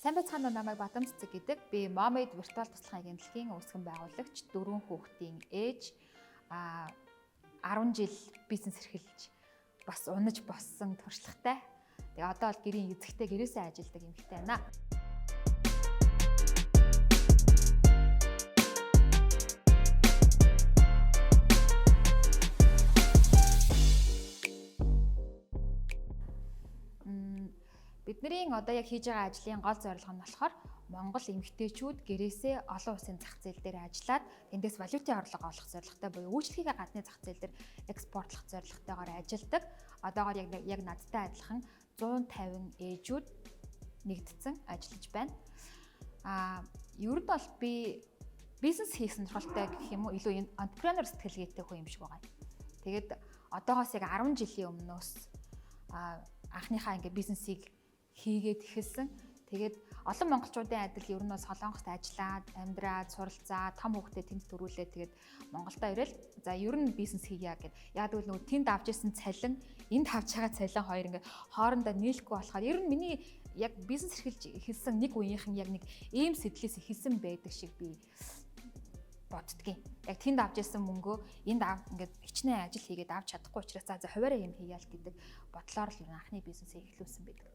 Сайн байцгаана уу, намайг Бадам Цэцэг гэдэг. Би Momade виртуал туслахын агентлагийн үүсгэн байгуулагч, 4 хүүхдийн ээж, 10 жил бизнес эрхэлж бас унаж боссон туршлагатай. Тэгээ одоо бол гэрийн эзэгтэй гэрээсээ ажилладаг эмэгтэй байна. Бидний одоо яг хийж байгаа ажлын гол зорилго нь болохоор Монгол эмэгтэйчүүд гэрээсээ олон улсын зах зээл дээр ажиллаад эндээс валютын орлого олох зорилготой буюу үйлчлэгээ гадны зах зээл дээр экспортлох зорилготойгоор ажилладаг. Одоогоор яг надтай адилхан 150 ээжүүд нэгдсэн ажиллаж байна. Ер нь бол би бизнес хийх сонирхолтой гэх юм уу, илүү entrepreneur сэтгэлгээтэй хүн юм шиг байгаа. Тэгээд одоогоос яг 10 жилийн өмнөөс анхныхаа ингээ бизнесийг хийгээд эхэлсэн. Тэгээд олон монголчуудын адил ер нь Солонгост ажиллаад, амьдраад, суралцаад, том хүүхдээ тэнд төрүүлээд тэгээд Монголдо ирэл за ер нь бизнес хийя гэд. Яг л нөгөө тэнд авч ирсэн цалин, энд авч байгаа цалин хоёр ингээ хоорондоо нийлэхгүй болохоор ер нь миний яг бизнес эрхэлж эхэлсэн нэг үеийнхэн яг нэг ийм сэтлээс эхэлсэн байдаг шиг би боддгийн. Яг тэнд авч ирсэн мөнгөө энд ингээд хичнээн ажил хийгээд авч чадахгүй учраас за хуваараа юм хийя л гэдэг бодлоор л ер нь анхны бизнесээ эхлүүлсэн байдаг.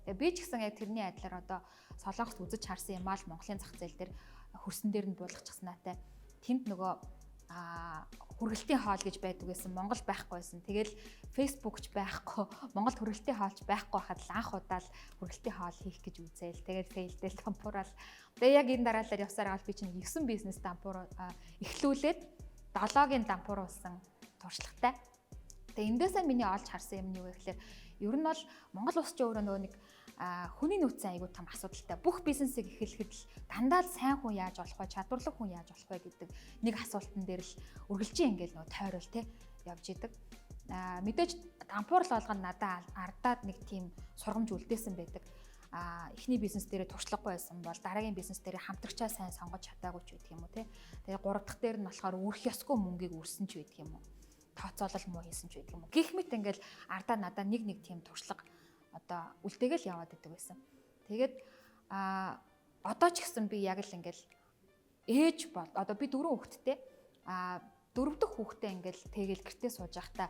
Тэгээ би ч гэсэн яг тэрний адилаар одоо Солонгост үзэж харсан юм аа л Монголын зах зээл дээр хөрсөн дээр нь буулгачихснаатай. Тэнд нөгөө хүргэлтийн хоол гэж байдаг байсан. Монгол байхгүй байсан. Тэгэл Facebook ч байхгүй, Монгол хүргэлтийн хоолч байхгүй хахад л анх удаа л хүргэлтийн хоол хийх гэж үзээл. Тэгэл фейлдэл тампуурал. Тэгээ яг энэ дараалал явсаар авал би чинь 9 бизнес дампуур эхлүүлээд 7-гийн дампууруулсан туршлагатай. Тэгээ эндээсээ миний олж харсан юм нь юу вэ гэхээр ер нь бол Монгол улс ч өөрөө нөгөө нэг хүний нөөцийн аягүй том асуудалтай. Бүх бизнесийг эхлэхэд л дандаа л сайн хүн яаж болох вэ, чадварлаг хүн яаж болох вэ гэдэг нэг асуултан дээр л үргэлжийн ингээл нөгөө тойрол те явж идэг. Мэдээж дампуур болгоно надад ардаад нэг тийм сургамж үлдээсэн байдаг. Эхний бизнес дээрээ туршлагагүй байсан бол дараагийн бизнес дээрээ хамтрагчаа сайн сонгож чадаагүй ч байдаг юм уу те. Тэгээ 3 дахь дээр нь болохоор үрэх ёсгүй мөнгийг үрсэн ч байдаг юм уу. Тооцоолол муу хийсэн ч байдаг юм уу. Гэх мэт ингээл ардаа надаа нэг тийм туршлага одоо үлдээгэл яваад идэг байсан. Тэгээд одоо ч гэсэн би яг л ингээл ээж бол одоо би 4 хүүхэдтэй 4 дахь хүүхдээ ингээл тэгэл гэртээ сууж байхдаа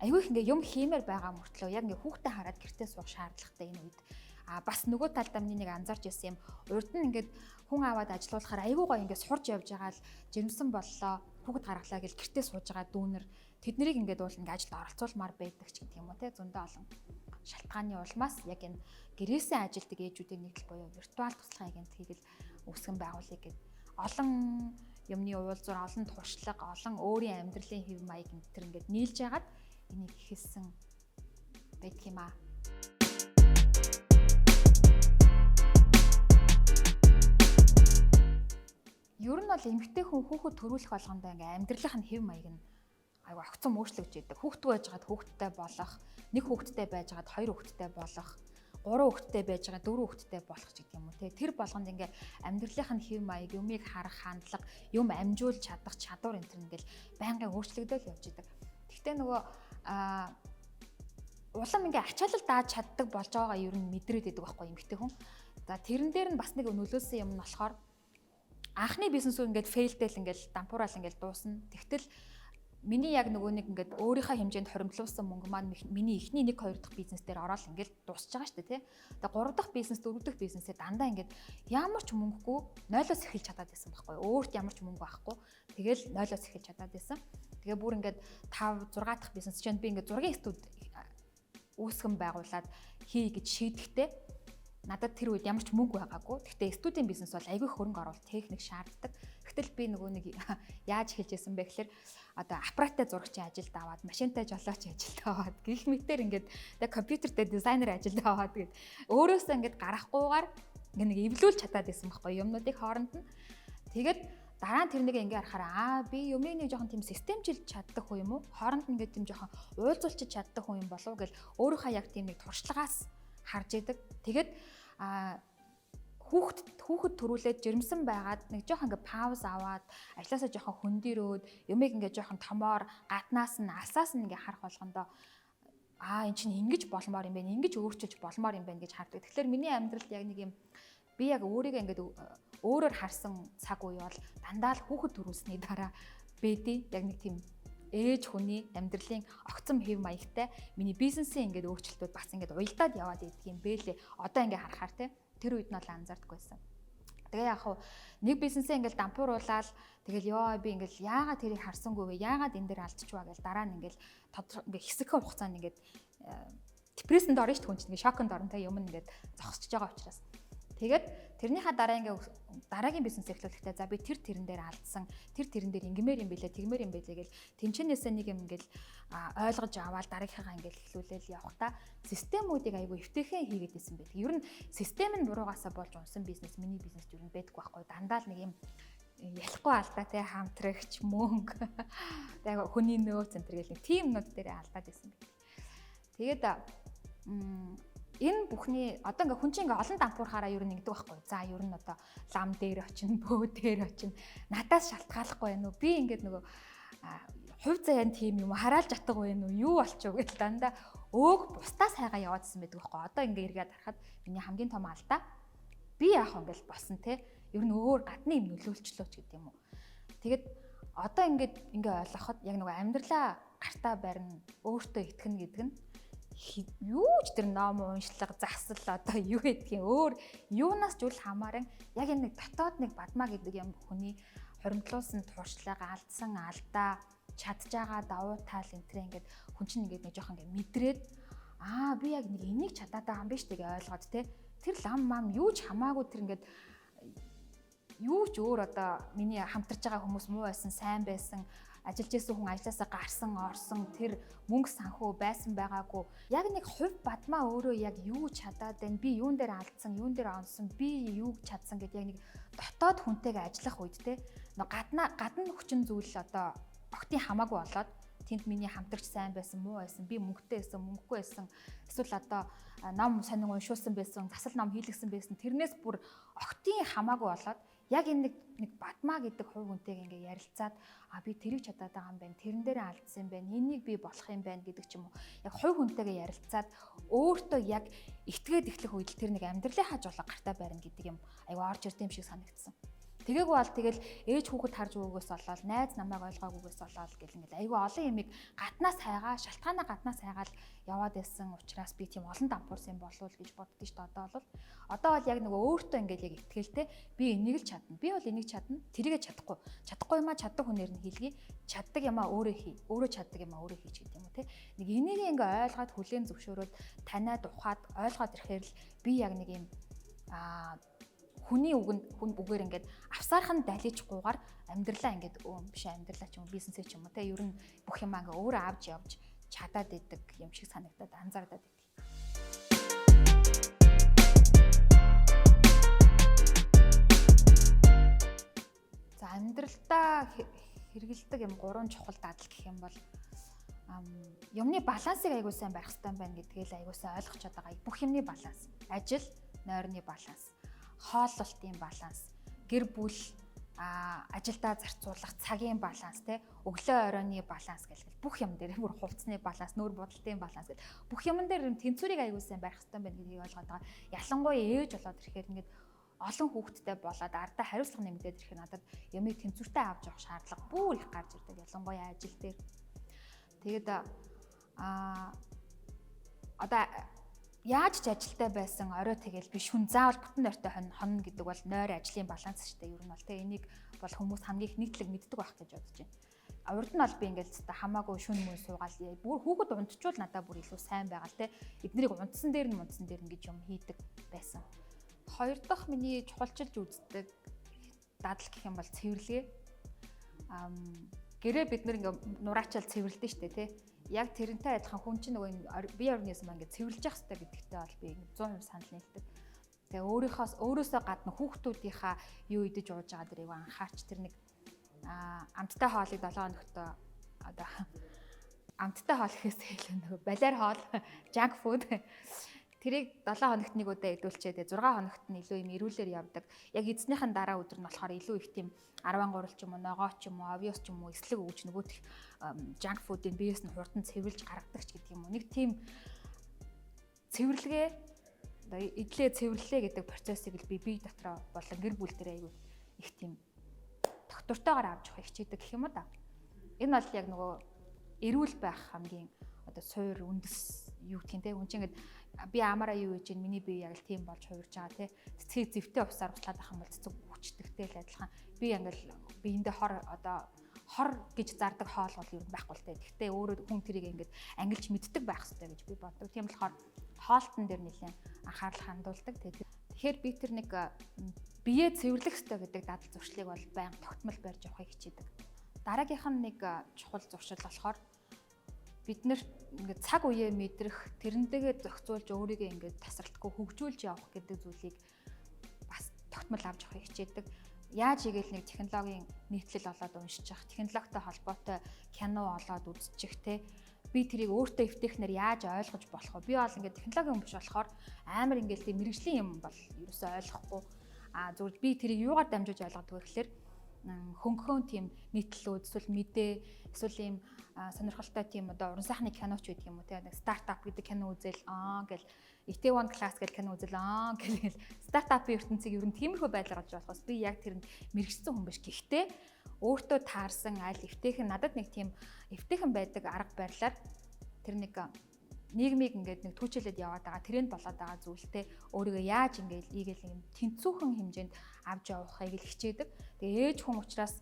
аюух ингээ юм хиймээр байгаа мөртлөө яг ингээ хүүхдээ хараад гэртээ суух шаардлагатай энэ үед бас нөгөө талдаа миний нэг анзарч ирсэн юм. Урд нь ингээд хүн аваад ажилуулахаар аюу гоо ингээд сурж явж байгаа л жирэмсэн боллоо. Хүүхэд гаргалаа гэл гэртээ сууж байгаа дүүнер тэднийг ингээд уул ингээд ажилд оролцуулмаар байдаг ч гэдэг юм уу те зөндөө олон шалтгааны улмаас яг энэ гэрээсээ ажилдаг ээжүүдийн нэгдэл буюу виртуал туслахын агентлагийг л үүсгэн байгуулъя гэд олон юмны уулзуур, олон туршлага, олон өөрийн амьдралын хэв маяг энэ ингээд нийлж яагаад энийг ихэлсэн байдаг юм аа. Ер нь бол эмэгтэй хүн хүүхэд төрүүлэх болгондоо ингээм амьдралынх нь хэв маяг нь айгу огцом өөрчлөгдөж идэг. Хүүхдтэй байжгаад хүүхдтэй болох, нэг хүүхдтэй байжгаад 2 хүүхдтэй болох, 3 хүүхдтэй байжгаад 4 хүүхдтэй болох ч гэдэг юм уу те. Тэр болгонд ингээм амьдралынх нь хэв маяг, юмыг харах хандлага, юм амжуулж чадах чадвар энэ төр ингээл байнгын өөрчлөгдөөл явж идэг. Гэхдээ нөгөө улам ингээм ачаалал дааж чаддаг болж байгаагаа ер нь мэдрээд идэг байхгүй эмэгтэй хүн. За тэрэн дээр нь бас нэг нөлөөсөн юм нь болохоор анхны бизнесөө ингээд фейлдэл ингээд дампуураал ингээд дуусна. Тэгтэл миний яг нөгөө нэг ингээд өөрийнхөө хэмжээнд хоримтлуулсан мөнгө маань миний эхний 1 2 дахь бизнес дээр ороод ингээд дуусч байгаа шүү дээ тий. Тэгээ 3 дахь бизнес 4 дахь бизнесээ дандаа ингээд ямар ч мөнгөгүй 0-оос эхэлж чадаад байсан байхгүй. Өөрт ямар ч мөнгө байхгүй. Тэгэл 0-оос эхэлж чадаад байсан. Тэгээ бүр ингээд 5 6 дахь бизнес чинь би ингээд зургийн студ үүсгэн байгуулад хий гэж шийдэхдээ надад тэр үед ямар ч мөнгө байгаагүй. Гэхдээ студийн бизнес бол аягүй хөрөнгө оруулалт техник шаарддаг. Гэтэл би нөгөө нэг яаж хэлж байсан бэ гэхээр одоо аппараттай зурагчийн ажилд аваад, машинтай жолооч ажилд аваад, гэх мэтээр ингээд тэг компьютертэй дизайнер ажилд аваад гээд өөрөөсөө ингээд гарахгүйгээр ингээд нэг эвлүүлж чадаад байсан байхгүй юмнуудыг хооронд нь. Тэгээд дараа нь тэрнийг ингээд харахаар би юмыг нэг жоохон тийм системжилж чаддаг хүн юм уу? Хооронд нь ингээд тийм жоохон уулзуулчих чаддаг хүн юм болов гэл өөрийнхөө яг тийм нэг туршлагаас харж идэг. Тэгээд хүүхэд төрүүлээд жирэмсэн байгаад нэг жоохон ингээ пауз аваад ажилласаа жоохон хөндөрөөд юмыг ингээ жоохон томоор гаднаас нь алсаас нь ингээ харах болгондоо энэ чинь ингэж болмоор юм байна, ингэж өөрчилж болмоор юм байна гэж хардаг. Тэгэхээр миний амьдралд яг нэг юм би яг өөрийгөө ингээд өөрөөр харсан цаг үе бол дандаа л хүүхэд төрүүлсний дараа бэдий яг нэг тийм ээж хүний амьдралын огцом хэв маягтай миний бизнесийн ингээд өөрчлөлтүүд бас ингээд уялдаад яваад идэх юм бэлээ. Одоо ингээд харахаар те тэр үед нь бол анзаардаггүй байсан. Тэгээ яг хав нэг бизнесээ ингээд дампууруулаад тэгэл ёо би ингээд яагаад тэрийг харсангүй вэ? Яагаад энэ дээр алдчихваа гэж дараа нь ингээд ингээд хэсэгхэн хугацаанд ингээд депрессэнд орно шүү дээ хүн чинь ингээд шоконд орно те юм ингээд зогсчихж байгаа учраас. Тэгээд тэрнийхээ дараа дараагийн бизнес эхлүүлэхдээ за би тэрэн дээр алдсан, тэрэн дээр ингэмээр юм бэлээ, тэгмээр юм бэлээ гэл тэнчэнээсээ нэг юм ингээл ойлгож аваад дараагийнхаа ингээл эхлүүлээл явахдаа системүүдийг айгүй эвтэйхэн хийгээд исэн байдаг. Ер нь систем нь буруугаасаа болж унсан бизнес, миний бизнес ер нь байдаггүй байхгүй. Дандаа л нэг юм ялахгүй алдаа те хамтрагч, мөнгө, тэгээ хүний нөөц энэ гэл нэг тийм нүүд дээр алдаад исэн байдаг. Тэгээд энэ бүхний одоо ингээ хүн чинь ингээ олон дампуурхаараа ер нь нэгдэг байхгүй. За ер нь одоо лам дээр очино, бөө дээр очино. Надаас шалтгааллахгүй байна уу? Би ингээд нөгөө хувь заяан тийм юм хараалж атдаг байна уу? Юу болчих вэ гэж дандаа бусдаас хайгаа яваадсэн байдаг байхгүй. Одоо ингээ эргээд харахад миний хамгийн том алдаа би яах вэ гэж болсон те. Ер нь өөр гадны юм нөлөөлчлөөч гэдэг юм уу. Тэгээд одоо ингээ ойлгоход яг нөгөө амьдралаа гартаа барина, өөртөө итгэнэ гэдэг нь юу ч тэр ном уншлага засал одоо юу гэдгийг өөр юунаас ч үл хамааран яг энэ нэг дотоод нэг бадмаа гэдэг юм хүний хуримтлуулсан туршлага алдсан алдаа чадж байгаа давуу тал энтрэ ингээд хүн чинь ингээд нэг жоох ингээд мэдрээд би яг нэг энийг чадаад байгаа юм биш үү гэж ойлгоод те тэр лам мам юу ч хамаагүй тэр ингээд юу ч өөр одоо миний хамтарч байгаа хүмүүс муу байсан сайн байсан ажиллаж исэн хүн ажилласаа гарсан орсон тэр мөнгө санхүү байсан байгаагүй яг нэг хувь бадмаа өөрөө яг юу чадаад байна би юун дээр алдсан юун дээр онсон би юу чадсан гэдээ яг нэг дотоод хүнтэйгээ ажиллах үед те гадна хүчин зүйл одоо огтын хамаагүй болоод тэнд миний хамтрагч сайн байсан муу байсан би мөнгөтэй байсан мөнгөгүй байсан эсвэл одоо ном сонин уншуулсан байсан засал ном хийлгсэн байсан тэрнээс бүр огтын хамаагүй болоод яг энэ нэг бадмаа гэдэг хувь хүнтэйгээ ингээ ярилцаад би тэрийг чадаад байгаа юм байна. Тэрэн дээр алдсан юм байна. Энийг би болох юм байна гэдэг ч юм уу. Яг хувь хүнтэйгээ ярилцаад өөртөө яг итгээд эхлэх үед тэр нэг амьдралынхаа жолоо гартаа барина гэдэг юм. Айгу орж ирд юм шиг санагдсан. Тэгээгүй бол тэгэл ээж хүүхэд харж өгөөс болоод найз намайг ойлгоогүйгээс болоод гэл ингээл айгүй олон юмыг гаднаас хайгаа шалтгаанаа гаднаас хайгаал яваад байсан учраас би тийм олон дампуурсан болов гэж боддөө шүү дээ. Одоо бол яг нөгөө өөртөө ингээл яг итгэлтэй би энийг л чадна. Би бол энийг чадна. Тэрийгэ чадахгүй юмаа чаддаг хүнээр нь хийлгэе. Чаддаг юмаа өөрөө хий. Өөрөө чаддаг юмаа өөрөө хийч гэдэг юм уу те. Нэг энийг ингээ ойлгоод хүлээн зөвшөөрөөд таниад ухаад ойлгоод ирэхээр л би яг нэг юм хүний үгээр ингээд авсаархан далижгүйгээр амьдралаа ингээд биш амьдралаа ч юм бизнесээ ч юм уу те ер нь бүх юм ингээ өөрөө авч явж чадаад идэг юм шиг санагдаад анзаардаад идэг. За амьдралдаа хэрэгэлдэг юм 3 чухал дадал гэх юм бол юмны балансыг аягүй сайн барих хэрэгтэй байна гэдгийг л аягүй сайн ойлгож чадаад байгаа. Бүх юмны баланс, ажил, нойрны баланс, хооллолтын баланс, гэр бүл ажилдаа зарцуулах цагийн баланс те өглөө оройны баланс гэх бүх юм дээр бүр хувцсны баланс, нүүр бодолтын баланс гэх бүх юм дээр тэнцвэрийг аягүй сайн барих хэрэгтэй байна гэдгийг ойлгоод байгаа. Ялангуяа ээж болоод ирэхээр ингээд олон хүүхэдтэй болоод ардаа хариуцлага нэмэгдээд ирэхээр надад юмыг тэнцвэртэй авч явах шаардлага бүр их гарч ирдэг. Ялангуяа ажил дээр. Тэгээд одоо яаж ч ажилтай байсан орой тэгэл биш хүн заавал бүтэн нойртой хонно гэдэг бол нойр ажлын баланс шүү дээ. Ер нь бол тэ энийг бол хүмүүс хамгийн их нийтлэг мэддэг байх гэж бодож байна. Урд нь бол би ингээл та хамаагүй шүн мөн суугаал бүр хүүхэд унтчвал надад бүр илүү сайн байгаал тэ. Эднийг унтсан дээр ингэж юм хийдэг байсан. Хоёр дахь миний чухалчилж үздэг дадал гэх юм бол цэвэрлэгээ. Гэрээ бид нэр ингээ нураачаал цэвэрлдэж штэ тэ. Яг тэрнтэй адилхан хүн чинь нөгөө бие оргинизм ингээд цэвэрлж явах хэрэгтэй гэдэгтээ бол би 100% санал нийлдэг. Тэгээ өөрөөсөө гадна хүүхдүүдийнхаа юу идэж ууж байгаа дэрийг анхаарч тэр нэг амттай хоолыг 7 хоногт одоо амттай хоол гэхээс илүү нөгөө балиар хоол, junk food тэрийг 7 хоногт нэг удаа идүүлчихэд 6 хоногт нь илүү юм эрүүлэр явдаг. Яг эзнийхэн дараа өдөр нь болохоор илүү их тийм 13 ч юм уу, ногоо ч юм уу, овёс ч юм уу, эслэг өгч нөгөөх junk food-ийн биес нь хурдан цэвэрлж гаргадаг ч гэдэг юм уу. Нэг тийм цэвэрлэгээ одоо эдлээ цэвэрлэлээ гэдэг процессыг л бие дотроо болон гэр бүл дээр айгүй их тийм доктортойгоор авч явах хичээдэг гэх юм да. Энэ бол яг нөгөө эрүүл байх хамгийн одоо суур үндэс юу гэх юм те. Хүн чинь ингээд би амаараа юу гэж миний бие яг л тийм болж хувирж байгаа те. Цэцгийг зэвтэй усаар услаад байх юм бол цэцэг хүчтэйгтэй л адилхан. Би ингээл биендээ хор гэж зардаг хоол бол юу байхгүй л те. Гэхдээ өөрөө хүн тэрийг ингээд ангилж мэддэг байх хэрэгтэй гэж би боддог. Тийм болохоор хоолтон дээр нэлээд анхаарал хандуулдаг. Тэгэхээр би тэр нэг биеэ цэвэрлэх хэрэгтэй гэдэг дадал зуршлыг бол байнга тогтмол барьж явахыг хичээдэг. Дараагийнх нь нэг чухал зуршил болохоор бид нэр ингээд цаг үеэ мэдрэх, тэрнтэйгээ зохицуулж өөрийгөө ингээд тасралтгүй хөгжүүлж явах гэдэг зүйлийг бас тогтмол авч явахыг хичээдэг. Яаж игээл нэг технологийн нийтлэл олоод уншиж явах, технологитой холбоотой кино олоод үзчих те. Би тэрийг өөртөө эвтэхнэр яаж ойлгож болох вэ? Би бол ингээд технологийн хүн биш болохоор амар ингээд тийм мэрэгжлийн юм бол ерөөсөй ойлгохгүй. Зүгээр би тэрийг юугаар дамжуулж ойлгодог вэ гэхээр хөнгөн тийм нийтлэлүүд эсвэл мэдээ эсвэл ийм сонирхолтой тийм одоо уран сайхны киноч гэдэг юм уу те. Стартап гэдэг кино үзэл гэл Itaewon Class гэдэг кино үзэл гэл стартапын ертөнцийг ер нь тиймэрхүү байдлаар олж болохоос би яг тэрэнд мэрэгчсэн хүн биш. Гэхдээ өөртөө таарсан аль эвтэйхэн надад нэг тийм эвтэйхэн байдаг арга барилаар тэр нэг нийгмийг ингээд нэг түүчилээд яваад байгаа тренд болоод байгаа зүйлтэй өөрийгөө яаж ингээд ийгэл юм тэнцүүхэн хэмжээнд авч явахыг л хичээдэг. Тэгээ ээж хүн учраас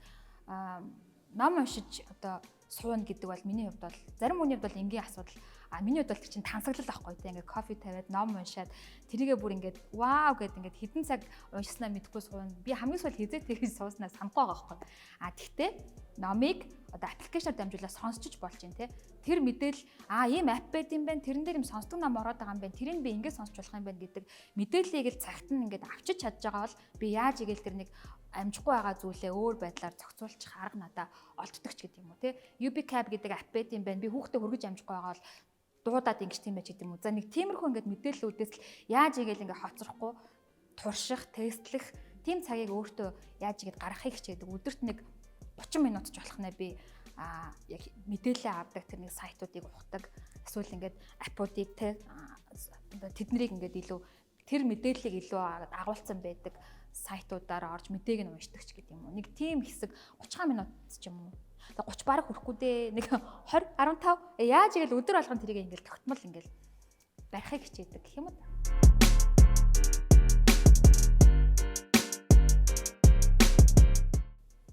ном уншиж одоо сууна гэдэг бол миний хувьд бол зарим хүний хувьд бол энгийн асуудал. Миний хувьд бол тэр чинь тансаглал байхгүй те ингээд кофе тавиад ном уншаад тэрийгээ бүр ингээд вау гэд ингээд хэдэн цаг уншснаа мэдэхгүй сууна. Би хамгийн сүүл хизээ тэрийг сууснаа санахгүй байгаа байхгүй. Тэгтээ номыг одоо аппликейшнаар дамжуулаад сонсчиж болж юм те. Тэр мэдээлэл ийм апп байд юм байна. Тэрэн дээр юм сонсдог ном ороод байгаа юм байна. Тэрийг би ингээд сонсч болох юм байна гэдэг мэдээллийг л цагт нь ингээд авчиж чадж байгаа бол би яаж игээл тэр нэг амжихгүй байгаа зүйлээ өөр байдлаар зохицуулчих арга надаа олддог ч гэдэг юм уу те. UbiCab гэдэг апп байд юм байна. Би хүүхдээ хөргөж амжихгүй байгаа бол дуудаад ингэж тийм байж гэдэг юм уу. За нэг тиймэрхүү ингээд мэдээллүүдээс л яаж игээл ингээд хоцрохгүй турших, тестлэх тийм цагийг өөртөө яаж игээд гаргахыг хичээдэг. Өдөрт нэг 30 минут ч болох нэ би яг мэдээлэл авдаг тэр нэг сайтуудыг ухдаг. Эсвэл ингээд аппуудыг те тэднийг ингээд илүү тэр мэдээллийг илүү агуулсан байдаг сайтуудаар орж мэдээг нь уншдаг ч гэдэг юм уу. Нэг тийм хэсэг 30 минут ч юм уу. 30 бараг хүрэхгүй дээ. Нэг 20 15 яаж игээл өдөр болгон тэрийг ингээл тогтмол ингээл барихыг хичээдэг гэх юм уу.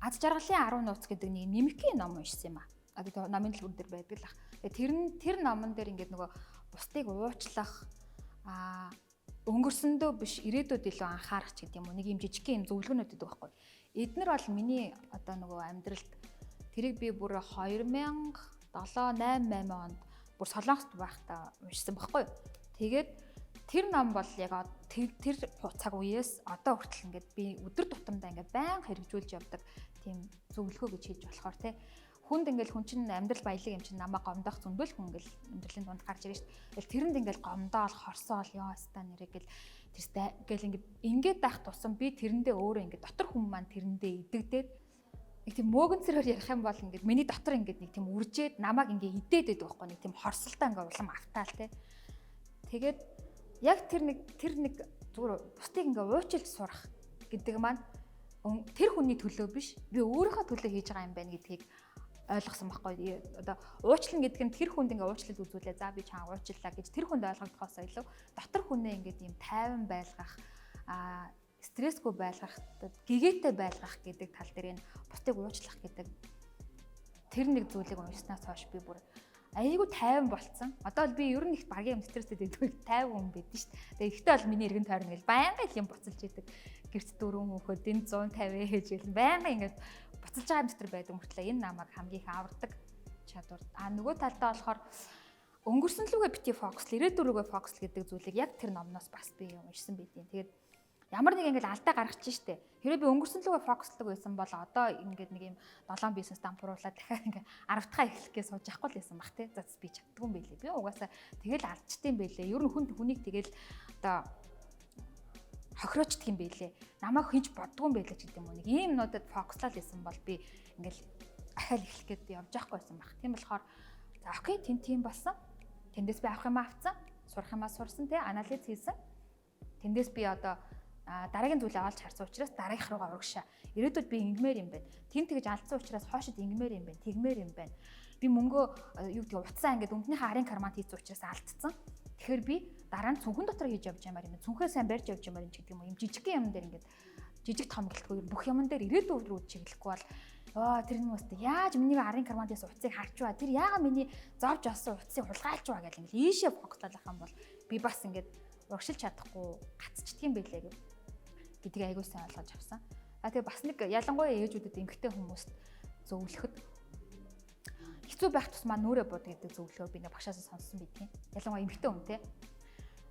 Аз жаргалын 10 нууц гэдэг нэг нэмэгдийн ном уншсан юм аа. Тэгээ номын дэлгүүр дээр байдаг л ах. Тэр номон дээр ингээд нөгөө бусдыг уучлах өнгөрсөндөө биш ирээдүйд илүү анхаарах ч гэдэг юм уу. Нэг юм жижигхэн юм зөвлөгөөнүүд өгдөг байхгүй. Эднэр бол миний одоо нөгөө амьдралд тэрийг би бүр 2007 8 онд бүр Солонгост байхдаа уншсан байхгүй. Тэгээд тэр ном бол яг тэр цаг үеэс одоо хүртэл ингээд би өдөр тутамдаа ингээд байнга хэрэгжүүлж явдаг тийм зөвлөгөө гэж хэлж болохоор те. Хүнд ингээл хүн чинь амьдрал баялаг юм чинь намаа гомдоох зөндөл хүн ингээл амьдралын дунд гарч ирж шít. Тэрэнд ингээл гомдоол хорсоол ёо ста нэрэг гэл тэрстэй ингээл ингээд байх тусам би тэрэндээ өөрөө ингээд дотор хүн маань тэрэндээ идэгдээд нэг тийм мөөгөнцрөөр ярих юм бол ингээд миний дотор ингээд нэг тийм үржээд намайг ингээд идээд байдаг байхгүй нэг тийм хорсолтой ингээд улам автаал те. Тэгээд яг тэр нэг зүгээр бусдыг ингээд уучлж сурах гэдэг маань тэр хүний төлөө биш би өөрийнхөө төлөө хийж байгаа юм байна гэдгийг ойлгосон байхгүй. Одоо уучлал гэдэг нь тэр хүнд ингээ уучлал үзүүлээ. За би чам уучлалаа гэж тэр хүнд ойлгогдохоос илүү дотор хүнээ ингээ тийм тайван байлгах, стрессгүй байлгах, гэгээтэй байлгах гэдэг тал дээр энэ бусдыг уучлах гэдэг тэр нэг зүйлийг уншснаас хойш би бүр айгүй тайван болцсон. Одоо би ер нь их багийн стресстэй байдаг тайван хүн байдэн шүү дээ. Тэгээ ихтэй бол миний эргэн тойрно гэл байнга юм буцалж идэг. Гэрт 4 хүүхэд энэ 150 хийж гэл байнга ингээд буцалж байгаа юм дотор байдаг мөртлөө энэ намайг хамгийн их авардаг чадвар. Нөгөө талдаа болохоор өнгөрсөн лүгээ бити фокус, ирээдүг рүүгээ фокус гэдэг зүйлийг яг тэр номноос бас би уншсан байдیں۔ Тэгээд ямар нэг ингээл алдаа гаргачих штэ. Хэрэв би өнгөрсөн лүгээ фокуслог байсан бол одоо ингээд нэг юм 7 бизнес дампууруулаад дахиад ингээд 10 дахь эхлэхээ сууж явахгүй л байсан баг те. За би чаддгүй юм байлээ. Би угаасаа тэгэл алдчихдээ юм байлээ. Ер нь хүнийг тэгэл одоо хохироочдөг юм байлээ. Намайг хинч боддгүй юм байлээ ч гэдэг юм уу. Нэг ийм нуудад фокуслал байсан бол би ингээл ахаал эхлэх гээд явж байхгүй байсан баг. Тийм болохоор за окей тийм болсон. Тэндээс би авах юм авцсан. Сурах юмаа сурсан те. Анализ хийсэн. Тэндээс би одоо дараагийн зүйлээ олж харсан учраас дараагийнх руугаа урагшаа. Ирээдүйд би ингэмээр юм байна. Тин тэгж алдсан учраас хоошид ингэмээр юм байна. Тэгмээр юм байна. Би мөнгөө юу гэдэг утсаа ингээд өмнөхийнхээ арын карманд хийсэн учраас алдсан. Тэгэхээр би дараа нь цүнхэн дотор хийж явж ямаар юм. Цүнхээ сайн барьж явж ямаар юм ч гэдэг юм уу. Юм жижигхэн юм дээр ингээд жижиг том гэлтгүй бүх юмн дээр ирээдүйд рүү чиглэхгүй бол тэр юм уустай яаж миний арын кармандаас утсыг харчваа. Тэр яага миний зовж олсон утсыг хулгайлчваа гэл ингээд ийшээ фокуслах юм бол би бас ингээд урагшилж чадахгүй гацчдгийм байлээ гэдгийг аягүй сайн ойлгож авсан. Тэгээ бас нэг ялангуяа ээжүүдэд эмэгтэй хүмүүст зөвлөхөд хэцүү байх тусмаа нүрэ бод гэдэг зөвлөгөө би нэг багшаас сонссон бидгийн. Ялангуяа эмэгтэй хүн те.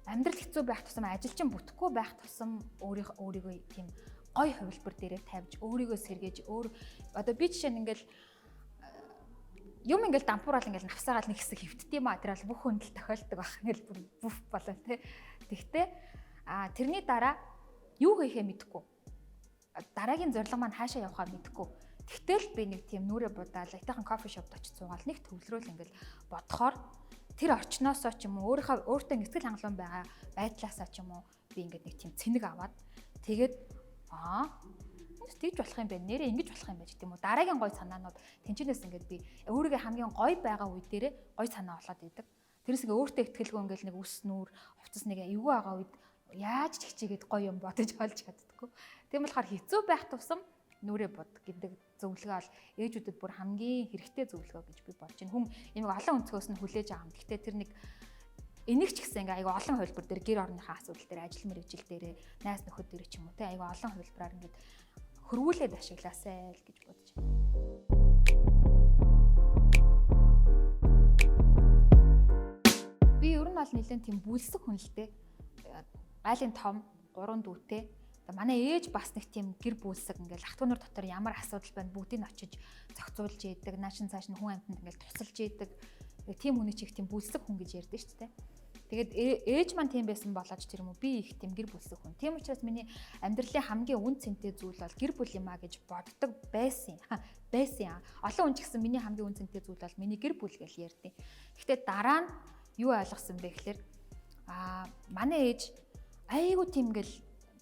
Амьдрал хэцүү байх тусам ажилчин бүтэхгүй байх тусам өөрийгөө тийм гой хувилбар дээрээ тавьж өөрийгөө сэргээж одоо би жишээ нь ингээл юм ингээл дампуурал ингээл навсаагаал нэг хэсэг хөвтдээ материал бүх хүндэл тохиолдог байх ингээл бүф болоо те. Тэгтээ тэрний дараа юу хийхээ мэдэхгүй. Дараагийн зорилго маань хаашаа явахаа мэдэхгүй. Тэгтэл би нэг тийм нүрэ будаал айтайхан кофе шопд очиж суугаал нэг төвлөрөөл ингээл бодохоор тэр орчноосоо ч юм уу өөртөө сэтгэл хангалуун байгаа байдлаасаа ч юм уу би ингээд нэг тийм цэнэг аваад тэгээд тэгж болох юм байна. Нэрээ ингэж болох юм байж гэдэг юм уу. Дараагийн гой санаанууд тэнчнээс ингээд би өөрийгөө хамгийн гой байгаа үе дээрээ гой санаа болоод идэг. Тэрээс ингээ өөртөө ихтгэлгүй ингээл нэг үс нүр хувцас нэг эвгүй байгаа үед яаж ч хичээгээд гоё юм бодож олж чаддаггүй. Тийм болохоор хэцүү байх тусам нүрэ бод гэдэг зөвлөгөө бол ээжүүдэд бүр хамгийн хэрэгтэй зөвлөгөө гэж би бодож байна. Хүн юм олон өнцгөөс нь хүлээж байгаа юм. Гэхдээ тэр нэг энийг ч гэсэн ингээ айгүй олон хувилбар дээр гэр орныхаа асуудал дээр ажил мэргэжил дээр найз нөхөд дээр ч юм уу те айгүй олон хувилбараар ингээд хөрвүүлээд ашиглаасай л гэж бодож байна. Би ер нь бол нэлээд тийм бүлсэг хүн л дээ. Гайлын том 3 дүүтэй. Манай ээж бас нэг тийм гэр бүлсэг ингээл ах トゥ нар дотор ямар асуудал байна бүгдийг очиж зохицуулж ийдэг, наашин цааш нь хүн амьтанд ингээл тусалж ийдэг. Тийм хүний чих тийм бүлсэг хүн гэж ярьдэн шүү дээ. Тэгээд ээж маань тийм байсан болооч тэр юм уу би их тийм гэр бүлсэг хүн. Тийм учраас миний амьдралын хамгийн үн цэнтэй зүйл бол гэр бүл юм а гэж боддог байсан. Олон хүн ч гэсэн миний хамгийн үн цэнтэй зүйл бол миний гэр бүл гэж ярьдیں۔ Гэхдээ дараа нь юу ойлгосон бэ гэхээр манай ээж айгуу тийм ингээл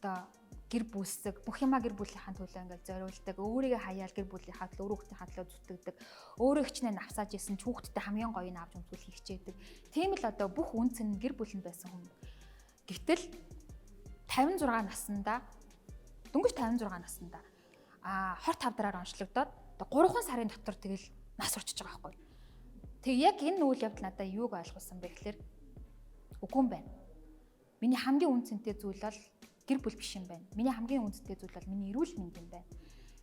одоо гэр бүлсэг бүх юмаа гэр бүлийнхаа төлөө ингээл зориулдаг, өөрийгөө хаяал гэр бүлийнхаа төлөө, өөр хүүхдийн хатлаа зүтгэдэг, өөрөө хичнээн авсааж исэн ч хүүхдтэй хамгийн гоё нь авч өмсгөл хийхчээдэг. Тийм л одоо бүх үнц нь гэр бүлэнд байсан хүн. Гэвтэл 56 наснда дөнгөж 56 наснда хорт тавдраар онцлогдоод 3 сарын дотор тэгэл нас урчиж байгаа байхгүй. Тэг яг энэ үйл явдал надад юуг ойлгуулсан бэ гэхээр үгүй юм байна. Миний хамгийн үнцэнтэй зүйл бол гэр бүл биш юм байна. Миний хамгийн үнцэнтэй зүйл бол миний эрүүл мэнд юм байна.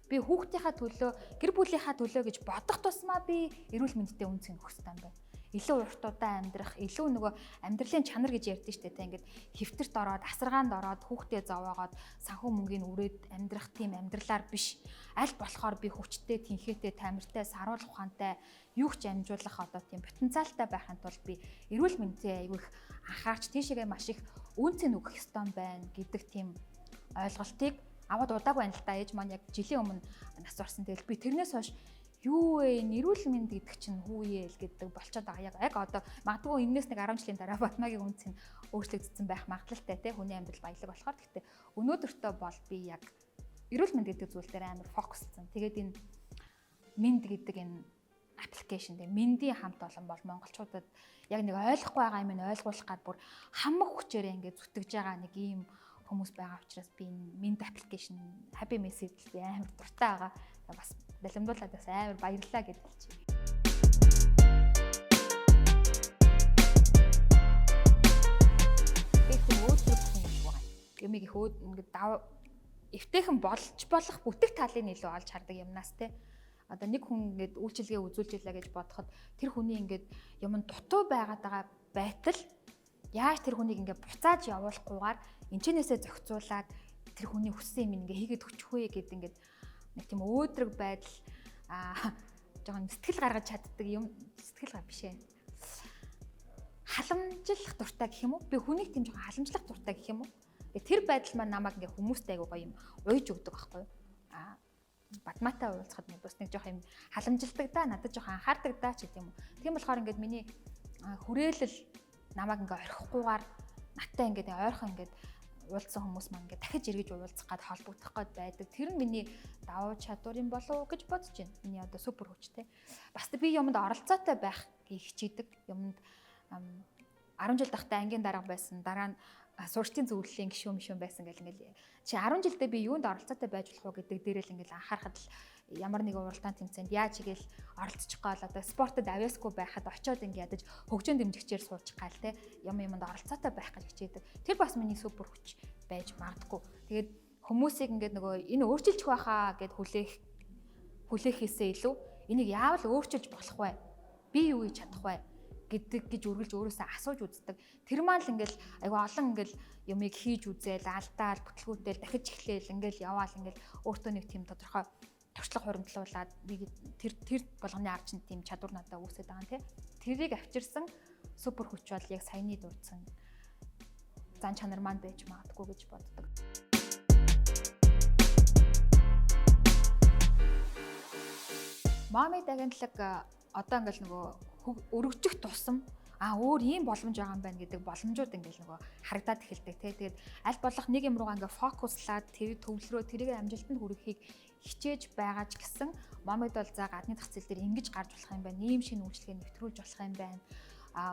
Би хүүхдийнхаа төлөө, гэр бүлийнхаа төлөө гэж бодох тусмаа би эрүүл мэндэд үнцэн өгөх хэрэгтэй юм байна. Илүү урт удаан амьдрах, илүү нөгөө амьдралын чанар гэж ярьдэн штэ тэ ингээд хэвтэрт ороод, асаргаанд ороод, хүүхдээ зовоогоод, санхүү мөнгөний үрээд амьдрах тийм амьдралаар биш. Аль болохоор би хүчтэй, тэнхээтэй, тамиртай, саруул ухаантай, юу ч амжуулах одоо тийм потенциалтай байхын тулд би эрүүл мэндэд айгүй их анхаарч тийшээгээ маш их үнцэн өгөх ёстой юм байна гэдэг тийм ойлголтыг аваад удаагүй байна л та. Ээж маань яг жилийн өмнө нас орсон. Тэгэл би тэрнээс хойш юу вэ? Эрүүл мэнд гэдэг чинь хүүе л гэдэг болчиход байгаа. Яг одоо магадгүй энэс нэг 10 жилийн дараа Батмагийн үнц нь өөрчлөгдсөн байх магадлалтай тий хүний амьдрал баялаг болохоор. Гэхдээ өнөөдөртөө бол би яг эрүүл мэнд гэдэг зүйл дээр амар фокусцсан. Тэгээд энэ мэнд гэдэг энэ аппликейшн дээр мэндийн хамт олон бол монголчуудад яг нэг ойлгохгүй байгаа юм ойлгуулах гад бүр хамаг хүчээрээ ингээд зүтгэж байгаа нэг ийм хүмүүс байгаа учраас би энэ мэнд аппликейшн happy message би амар дуртай байгаа. Бас далимдуулаад бас амар баярлалаа гэж хэлчихье. Би тийм өөдрөг хүн юм байна. Юмыг их ингээд эвтэйхэн болж болох бүтэх талыг илүү олж хардаг юмнаас те. Одоо нэг хүн ингээд үйлчилгээ үзүүлж илаа гэж бодоход тэр хүний ингээд юм дутуу байгаад байгаа байтал яаж тэр хүнийг ингээд буцааж явуулахгүйгээр энчнээсээ зохицуулаад тэр хүний хүссэн юм ингээд хийгээд өчөх вэ гэд ингээд нэг тийм өөдрөг байдал жоохон сэтгэл гаргаж чаддаг юм сэтгэл гар бишээ. Халамжлах дуртай гэх юм уу? Би хүнийг тийм жоохон халамжлах дуртай гэх юм уу? Тэр байдал маань намайг ингээд хүмүүстэй айгуу гоё юм уйж өгдөг байхгүй юу? Батматай уулзахад нэг бас нэг жоох юм халамжилдаг да надад жоох анхаардаг да ч гэдэм юм. Тийм болохоор ингээд миний хүрээлэл намайг ингээ орхихгүйгээр наттай ингээд ойрхон ингээд уулзсан хүмүүс маань ингээд дахиж эргэж уулзах гад холбогдох гээд байдаг. Тэр нь миний давуу чадвар юм болов уу гэж бодож байна. Миний одоо супер хүчтэй. Бас би юмд оролцоотой байх хичээдэг. Юмд 10 жил тахтай ангийн дарга байсан. Дараа нь сурчдын зөвлөлийн гишүүн байсан гэл ингээл чи 10 жилдээ би юунд оролцоотой байж болох вэ гэдэг дээр л ингээл анхаарахад л ямар нэг уралдаан тэмцээнд яаж игээл оролцчих гол одоо спортод авьяасгүй байхад очиод ингээд ядаж хөгжөөнд дэмжигчээр суучих гал те юмд оролцоотой байх гэж хичээдэг. Тэр бас миний супер хүч байж магадгүй. Тэгээд хүмүүсийг ингээд нөгөө энэ өөрчилчих байхаа гэд хүлээхээсээ илүү энийг яавал өөрчилж болох вэ? Би юу хийж чадах вэ? Гэж үргэлж өөрөөсөө асууж үздэг. Тэр маань л ингээл айгу олон ингээл юмыг хийж үзээл, алдаал, бүтлгүүтэл дахиж эхлээл ингээл яваал ингээл өөртөө нэг тийм тодорхой туршлага хуримтлуулад тэр болгоны ард чинь тийм чадвар надад үүсээд байгаа юм тий. Тэрийг авчирсан супер хүч бол яг саяны дурдсан зан чанар маань байж магадгүй гэж боддог. Мами дагналаг одоо ингээл нөгөө өргөжих тусам өөр ийм боломж байгаа юм байна гэдэг боломжууд ингээл нөгөө харагдаад эхэлдэг тий. Тэгээд аль болох нэг юм руугаа ингээ фокуслаад тэр төвлөрөө тэрийг амжилтанд хүрэхийг хичээж байгаа ч гэсэн Момид бол за гадны зах зээл дээр ингэж гарч болох юм байна. Ийм шинэ үйлчлэгээ нэвтрүүлж болох юм байна.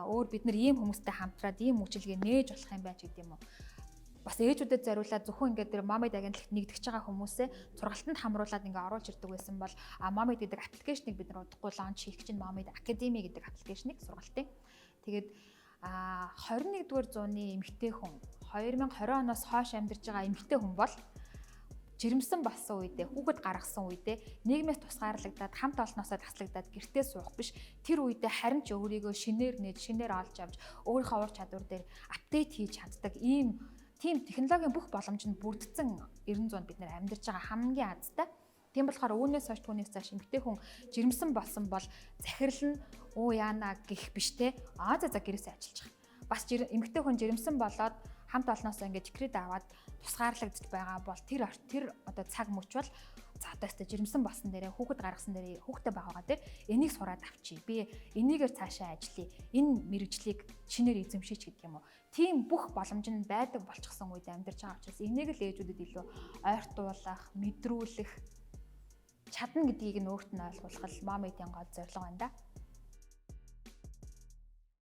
Өөр бид нар ийм хүмүүстэй хамтраад ийм үйлчлэгээ нээж болох юм байна ч гэдэг юм уу. Бас ээжүүдэд зориулаад зөвхөн ингээд тэр Momid агентлагт нэгдэж байгаа хүмүүсээ сургалтанд хамруулад ингээ оруулж ирдэг байсан бол Momid гэдэг аппликейшнийг бид нар удахгүй лонч хийх чинь Momid Academy гэдэг аппликейшнийг сургалтын. Тэгээд 21-р зууны эмэгтэй хүн 2020 оноос хойш амьдарч байгаа эмэгтэй хүн бол жирэмсэн болсон үедээ хүүхэд гаргасан үедээ нийгмээс тусгаарлагдаад хамт олноосоо таслагдаад гэртээ суух биш тэр үедээ харин ч өөрийгөө шинээр олж авч өөрийнхөө ур чадвар дээр апдейт хийж чаддаг ийм тийм технологийн бүх боломж нь бүрдсэн 900-д бид нэр амьдарч байгаа хамгийн азтай. Тийм болохоор үүнээс хойш түүнээс цааш эмэгтэй хүн жирэмсэн болсон бол захирал нь яана гэх биш те. За гэрээсээ ажиллаж байгаа. Бас эмэгтэй хүн жирэмсэн болоод хамт олноосоо ингэж кредит аваад тусгаарлагдж байгаа бол тэр одоо цаг мөч бол за одоо өстө жирэмсэн болсон дээрээ хүүхэд гаргасан дээрээ хүүхдээ байгаагаа дээр энийг сураад авчий. Би энийгээр цаашаа ажиллая. Энэ мэрэгжлийг шинээр эзэмшиж гэдэг юм уу. Тийм бүх боломж нь байдаг болчихсон үед амьдарч байгаа учраас энийг л ээжүүдэд илүү ойртуулах, мэдрүүлэх чадна гэдгийг нь өөрт нь ойлгуулах л Momid-ийн гол зорилго байна да.